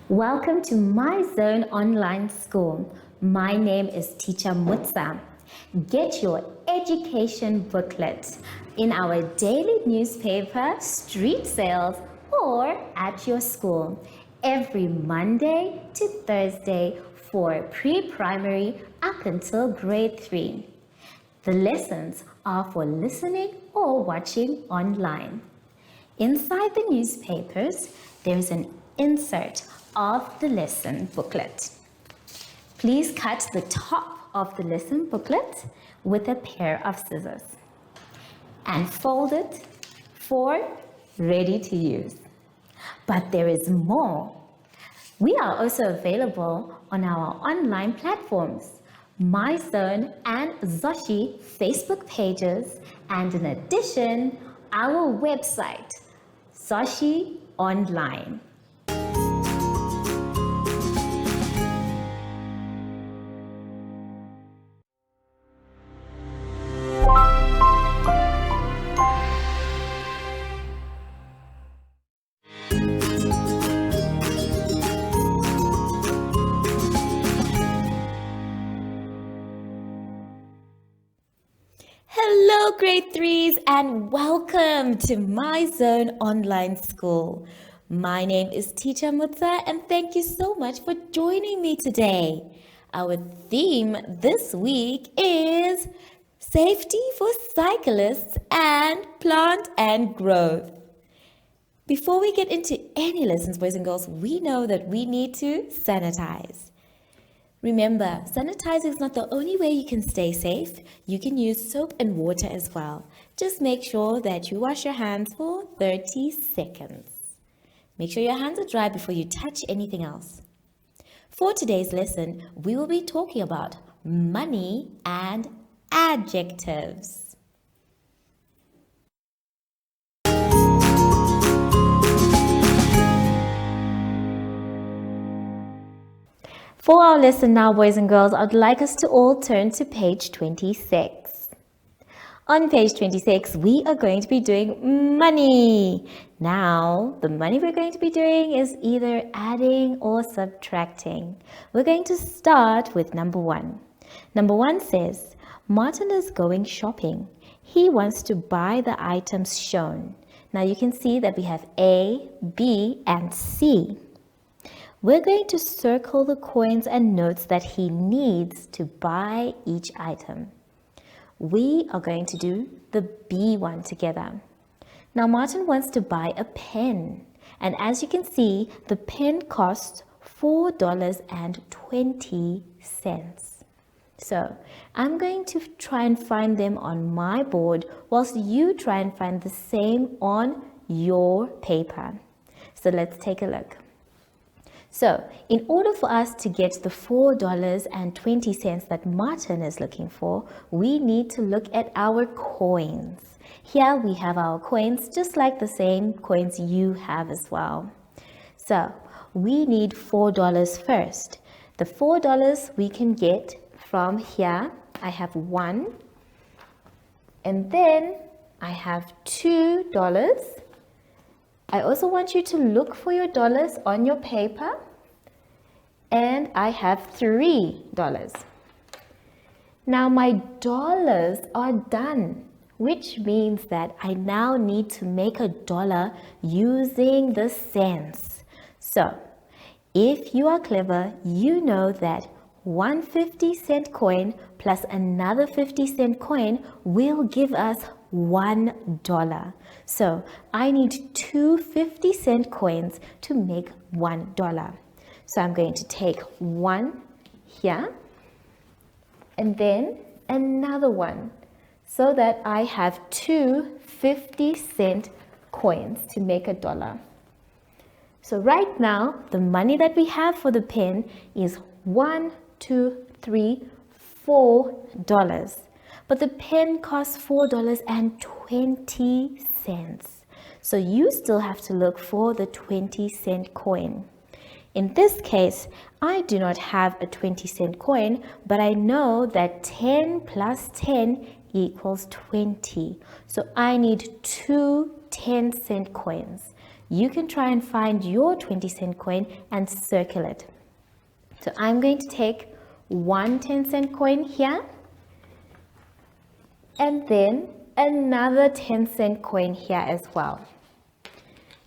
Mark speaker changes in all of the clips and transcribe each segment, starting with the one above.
Speaker 1: Welcome to My Zone Online School. My name is Teacher Mutsa. Get your education booklet in our daily newspaper, street sales, or at your school every Monday to Thursday for pre-primary up until grade 3. The lessons are for listening or watching online. Inside the newspapers, there is an insert of the lesson booklet. Please cut the top of the lesson booklet with a pair of scissors and fold it for ready to use. But there is more. We are also available on our online platforms, MyZone and Zoshi Facebook pages, and in addition, our website, Zoshi Online. Hello grade 3s and welcome to My Zone Online School. My name is Teacher Mutsa and thank you so much for joining me today. Our theme this week is safety for cyclists and plant and growth. Before we get into any lessons, boys and girls, we know that we need to sanitize. Remember, sanitizing is not the only way you can stay safe. You can use soap and water as well. Just make sure that you wash your hands for 30 seconds. Make sure your hands are dry before you touch anything else. For today's lesson, we will be talking about money and adjectives. For our lesson now, boys and girls, I'd like us to all turn to page 26. On page 26, we are going to be doing money. Now, the money we're going to be doing is either adding or subtracting. We're going to start with number 1. Number 1 says, Martin is going shopping. He wants to buy the items shown. Now you can see that we have A, B, and C. We're going to circle the coins and notes that he needs to buy each item. We are going to do the B one together. Now Martin wants to buy a pen, and as you can see, the pen costs $4.20. So I'm going to try and find them on my board whilst you try and find the same on your paper. So let's take a look. So, in order for us to get the $4.20 that Martin is looking for, we need to look at our coins. Here we have our coins, just like the same coins you have as well. So, we need $4 first. The $4 we can get from here. I have 1, and then I have $2. I also want you to look for your dollars on your paper, and I have $3. Now my dollars are done, which means that I now need to make a dollar using the cents. So if you are clever, you know that one 50-cent coin plus another 50-cent coin will give us $1. So I need two 50-cent coins to make $1. So I'm going to take one here and then another one so that I have two 50-cent coins to make $1. So right now, the money that we have for the pen is $1, $2, $3, $4. But the pen costs $4.20. So you still have to look for the 20-cent coin. In this case, I do not have a 20-cent coin, but I know that 10 plus 10 equals 20. So I need two 10-cent coins. you can try and find your 20-cent coin and circle it. So I'm going to take one 10-cent coin here, and then another 10-cent coin here as well.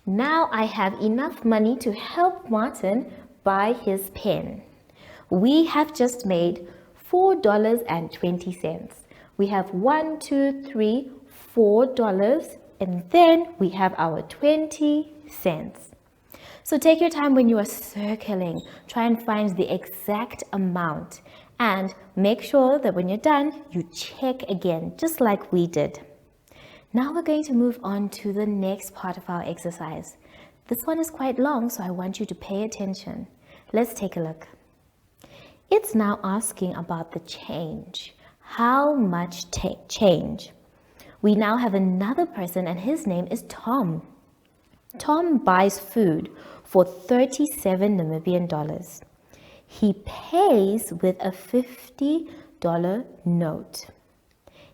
Speaker 1: Now I have enough money to help Martin buy his pen. We have just made $4.20. We have $1, $2, $3, $4, and then we have our 20 cents. So take your time when you are circling. Try and find the exact amount, and make sure that when you're done, you check again, just like we did. Now we're going to move on to the next part of our exercise. This one is quite long, so I want you to pay attention. Let's take a look. It's now asking about the change. How much change? We now have another person, and his name is Tom. Tom buys food for 37 Namibian dollars. He pays with a $50 note.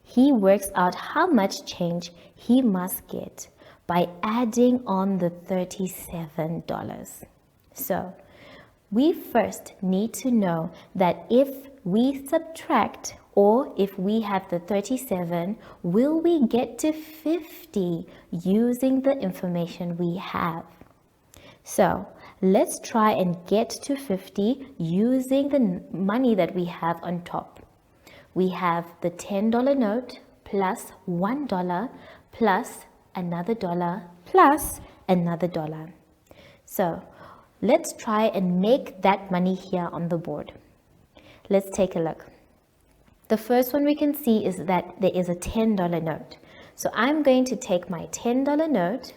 Speaker 1: He works out how much change he must get by adding on the $37. So we first need to know that if we subtract, or if we have the 37, will we get to 50 using the information we have? So let's try and get to 50 using the money that we have on top. We have the $10 note plus $1 plus another dollar plus another dollar. So let's try and make that money here on the board. Let's take a look. The first one we can see is that there is a $10 note. So I'm going to take my $10 note,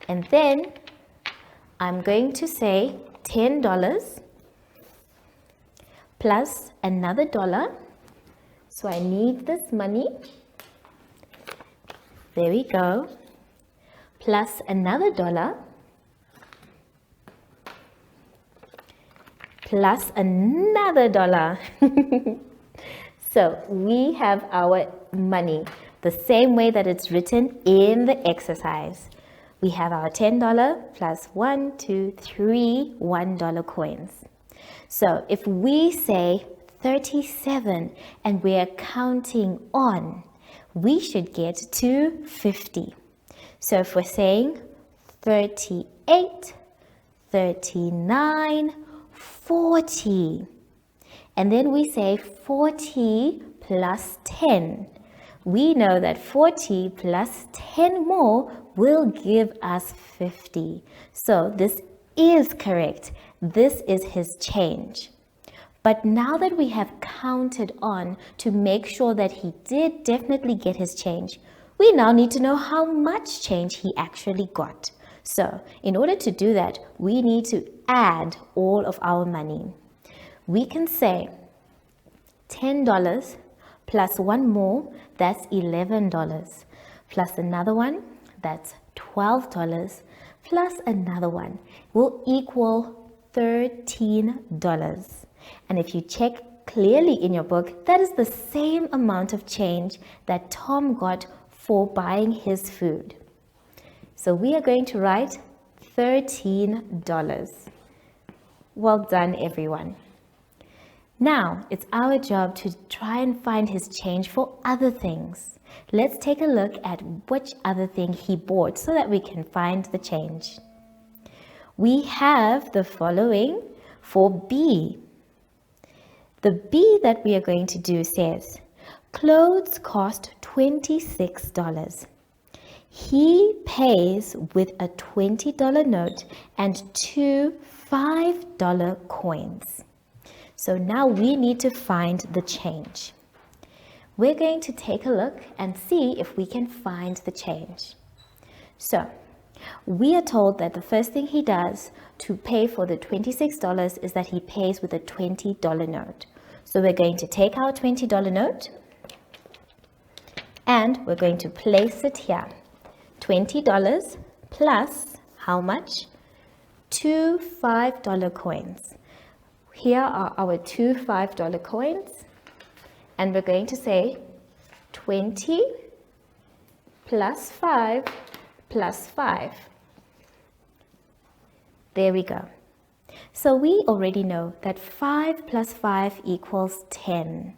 Speaker 1: and then I'm going to say $10 plus another dollar. So I need this money. There we go. Plus another dollar. Plus another dollar. So we have our money the same way that it's written in the exercise. We have our $10 plus 1, 2, 3 $1 coins. So if we say 37 and we're counting on, we should get to 50. So if we're saying 38, 39, 40, and then we say 40 plus 10, we know that 40 plus 10 more will give us 50. So this is correct. This is his change. But now that we have counted on to make sure that he did definitely get his change, we now need to know how much change he actually got. So in order to do that, we need to add all of our money. We can say $10 plus one more, that's $11, plus another one, that's $12, plus another one will equal $13. And if you check clearly in your book, that is the same amount of change that Tom got for buying his food. So we are going to write $13. Well done, everyone. Now it's our job to try and find his change for other things. Let's take a look at which other thing he bought so that we can find the change. We have the following for B. The B that we are going to do says, clothes cost $26. He pays with a $20 note and two $5 coins. So now we need to find the change. We're going to take a look and see if we can find the change. So we are told that the first thing he does to pay for the $26 is that he pays with a $20 note. So we're going to take our $20 note and we're going to place it here. $20 plus how much? Two $5 coins. Here are our two $5 coins, and we're going to say 20 plus 5 plus 5. There we go. So we already know that 5 plus 5 equals 10.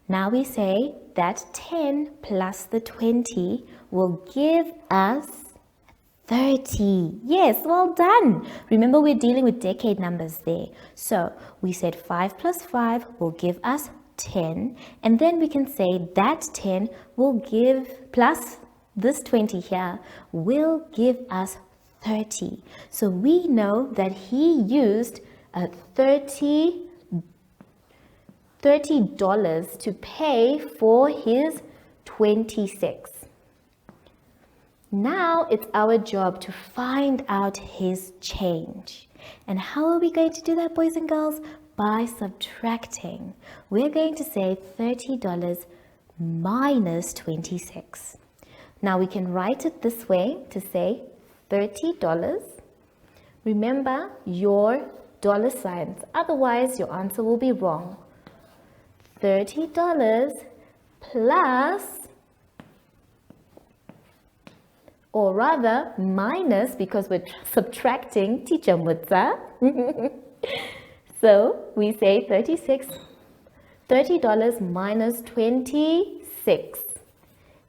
Speaker 1: Now we say that 10 plus the 20 will give us 30. Yes, well done. Remember, we're dealing with decade numbers there. So we said 5 plus 5 will give us 10. And then we can say that 10 will give, plus this 20 here, will give us 30. So we know that he used a $30 to pay for his 26. Now it's our job to find out his change. And how are we going to do that, boys and girls? By subtracting. We're going to say $30 minus 26. Now we can write it this way to say $30. Remember your dollar signs, otherwise your answer will be wrong. $30 plus, or rather minus, because we're subtracting, Teacher Mutsa. So we say $30 minus 26.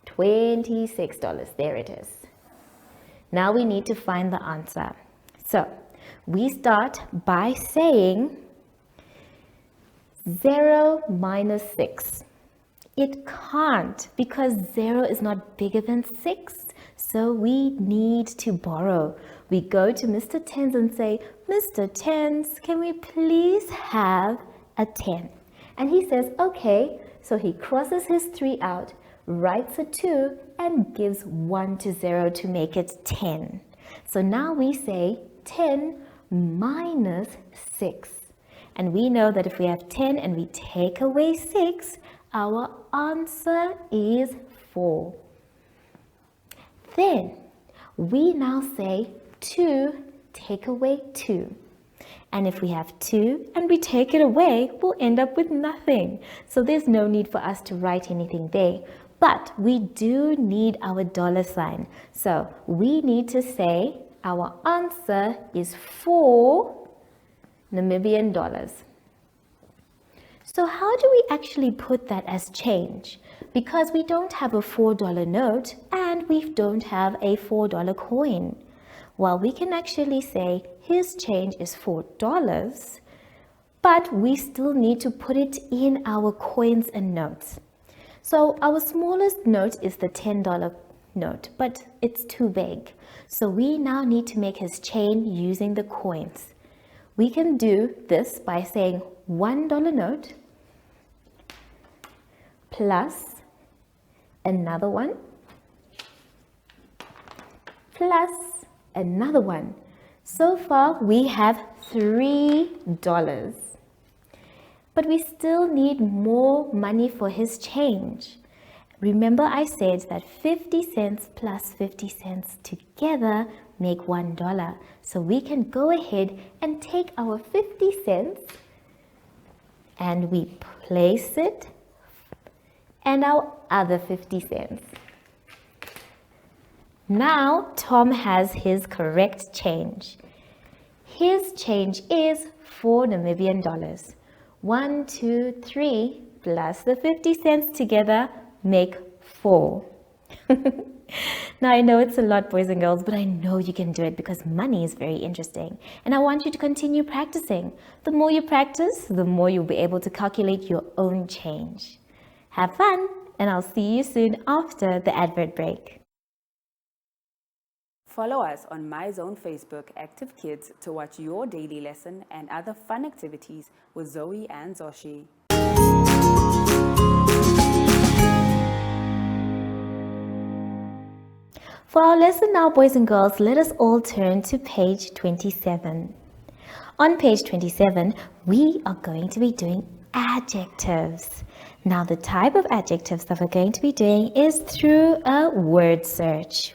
Speaker 1: $26, there it is. Now we need to find the answer. So we start by saying 0 minus 6. It can't, because 0 is not bigger than 6. So we need to borrow. We go to Mr. Tens and say, Mr. Tens, can we please have a 10? And he says, okay. So he crosses his 3 out, writes a 2, and gives 1 to 0 to make it 10. So now we say 10 minus 6. And we know that if we have 10 and we take away 6, our answer is 4. Then we now say 2 take away 2. And if we have 2 and we take it away, we'll end up with nothing. So there's no need for us to write anything there. But we do need our dollar sign. So we need to say our answer is 4 Namibian dollars. So how do we actually put that as change? Because we don't have a $4 note and we don't have a $4 coin. Well, we can actually say his change is $4, but we still need to put it in our coins and notes. So our smallest note is the $10 note, but it's too big. So we now need to make his chain using the coins. We can do this by saying $1 note plus another one plus another one. So far we have $3. But we still need more money for his change. Remember I said that 50 cents plus 50 cents together make $1. So we can go ahead and take our 50 cents and we place it and our other 50 cents. Now Tom has his correct change. His change is 4 Namibian dollars. 1, 2, 3 plus the 50 cents together make 4. Now I know it's a lot, boys and girls, but I know you can do it because money is very interesting. And I want you to continue practicing. The more you practice, the more you'll be able to calculate your own change. Have fun, and I'll see you soon after the advert break.
Speaker 2: Follow us on MyZone Facebook Active Kids to watch your daily lesson and other fun activities with Zoe and Zoshi.
Speaker 1: For our lesson now, boys and girls, let us all turn to page 27. On page 27, we are going to be doing adjectives. Now, the type of adjectives that we're going to be doing is through a word search.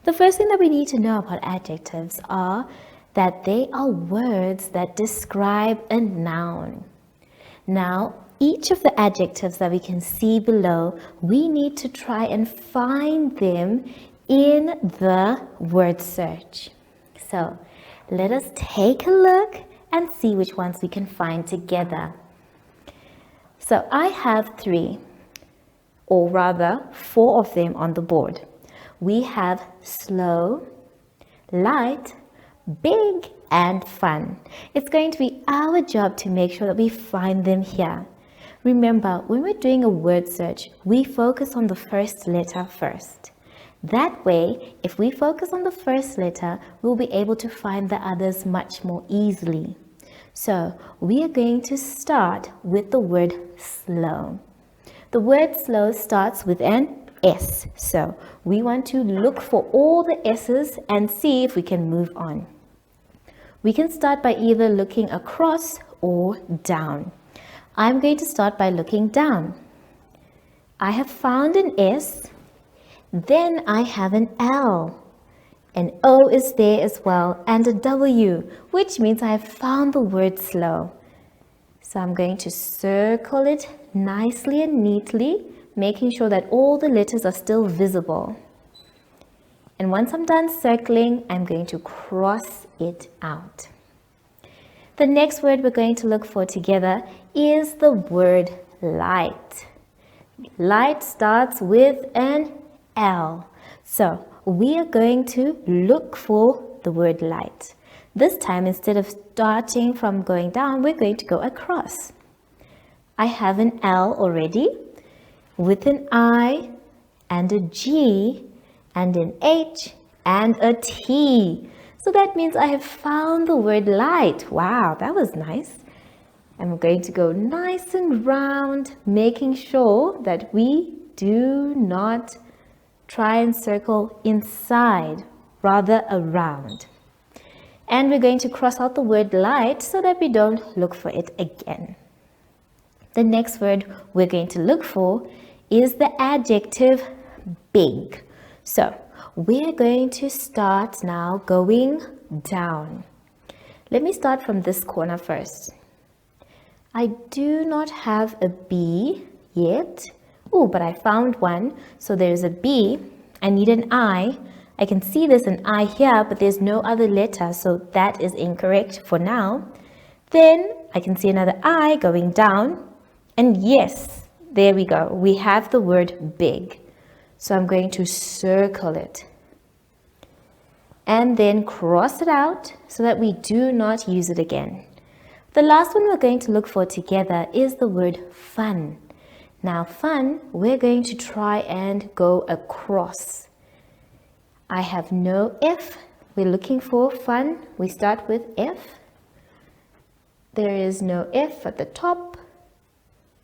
Speaker 1: The first thing that we need to know about adjectives are that they are words that describe a noun. Now, each of the adjectives that we can see below, we need to try and find them in the word search. So, Let us take a look and see which ones we can find together. So I have 3, or rather 4 of them on the board. We have slow, light, big, and fun. It's going to be our job to make sure that we find them here. Remember, when we're doing a word search, we focus on the first letter first. That way, if we focus on the first letter, we'll be able to find the others much more easily. So, we are going to start with the word slow. The word slow starts with an S. So, we want to look for all the S's and see if we can move on. We can start by either looking across or down. I'm going to start by looking down. I have found an S, then I have an L. An O is there as well, and a W, which means I have found the word slow. So I'm going to circle it nicely and neatly, making sure that all the letters are still visible. And once I'm done circling, I'm going to cross it out. The next word we're going to look for together is the word light. Light starts with an L. So we are going to look for the word light. This time, instead of starting from going down, we're going to go across. I have an L already with an I and a G and an H and a T. So that means I have found the word light. Wow, that was nice. I'm going to go nice and round, making sure that we do not try and circle inside, rather around. And we're going to cross out the word light so that we don't look for it again. The next word we're going to look for is the adjective big. So we're going to start now going down. Let me start from this corner first. I do not have a B yet. Oh, but I found one. So there's a B. I need an I. I can see there's an I here, but there's no other letter, so that is incorrect for now. Then I can see another I going down. And yes, there we go. We have the word big. So I'm going to circle it. And then cross it out so that we do not use it again. The last one we're going to look for together is the word fun. Now fun, we're going to try and go across. I have no F. We're looking for fun. We start with F. There is no F at the top.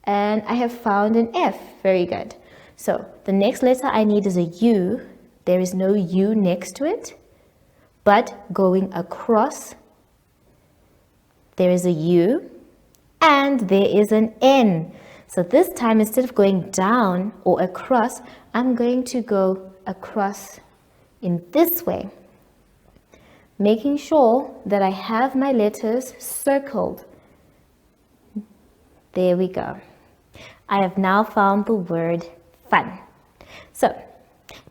Speaker 1: And I have found an F. Very good. So the next letter I need is a U. There is no U next to it. But going across, there is a U. And there is an N. So this time, instead of going down or across, I'm going to go across in this way, making sure that I have my letters circled. There we go. I have now found the word fun. So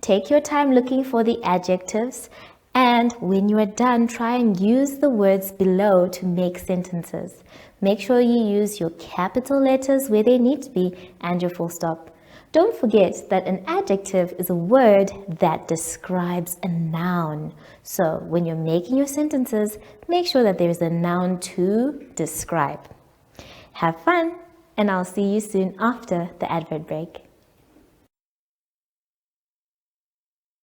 Speaker 1: take your time looking for the adjectives, and when you are done, try and use the words below to make sentences. Make sure you use your capital letters where they need to be and your full stop. Don't forget that an adjective is a word that describes a noun. So when you're making your sentences, make sure that there is a noun to describe. Have fun, and I'll see you soon after the advert break.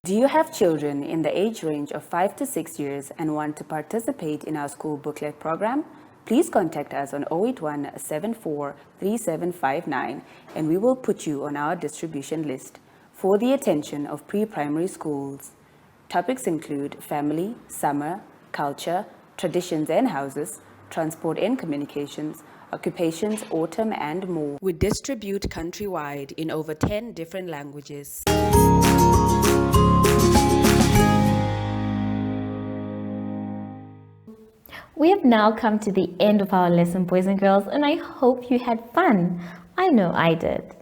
Speaker 2: Do you have children in the age range of 5 to 6 years and want to participate in our school booklet program? Please contact us on 081 74 3759 and we will put you on our distribution list for the attention of pre-primary schools. Topics include family, summer, culture, traditions and houses, transport and communications, occupations, autumn and more. We distribute countrywide in over 10 different languages.
Speaker 1: We have now come to the end of our lesson, boys and girls, and I hope you had fun. I know I did.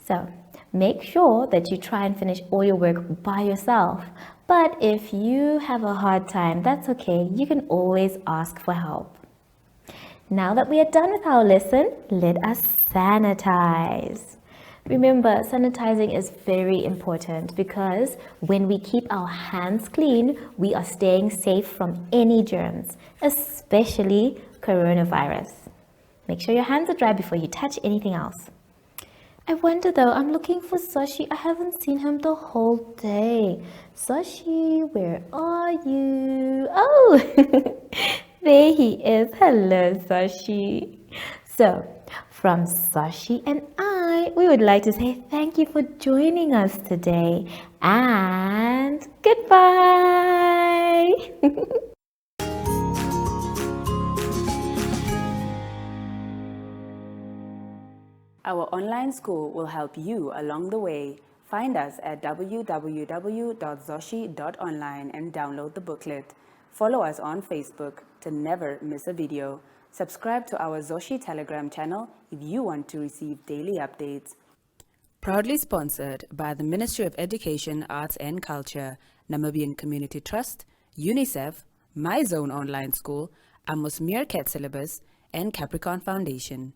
Speaker 1: So, Make sure that you try and finish all your work by yourself. But if you have a hard time, that's okay. You can always ask for help. Now that we are done with our lesson, let us sanitize. Remember, sanitizing is very important because when we keep our hands clean, we are staying safe from any germs, especially coronavirus. Make sure your hands are dry before you touch anything else. I wonder though, I'm looking for Sashi. I haven't seen him the whole day. Sashi, where are you? Oh, there he is. Hello, Sashi. So, from Sashi and I, we would like to say thank you for joining us today and goodbye.
Speaker 2: Our online school will help you along the way. Find us at www.zoshi.online and download the booklet. Follow us on Facebook to never miss a video. Subscribe to our Zoshi Telegram channel if you want to receive daily updates. Proudly sponsored by the Ministry of Education, Arts and Culture, Namibian Community Trust, UNICEF, My Zone Online School, Amos Meerkat Syllabus, and Capricorn Foundation.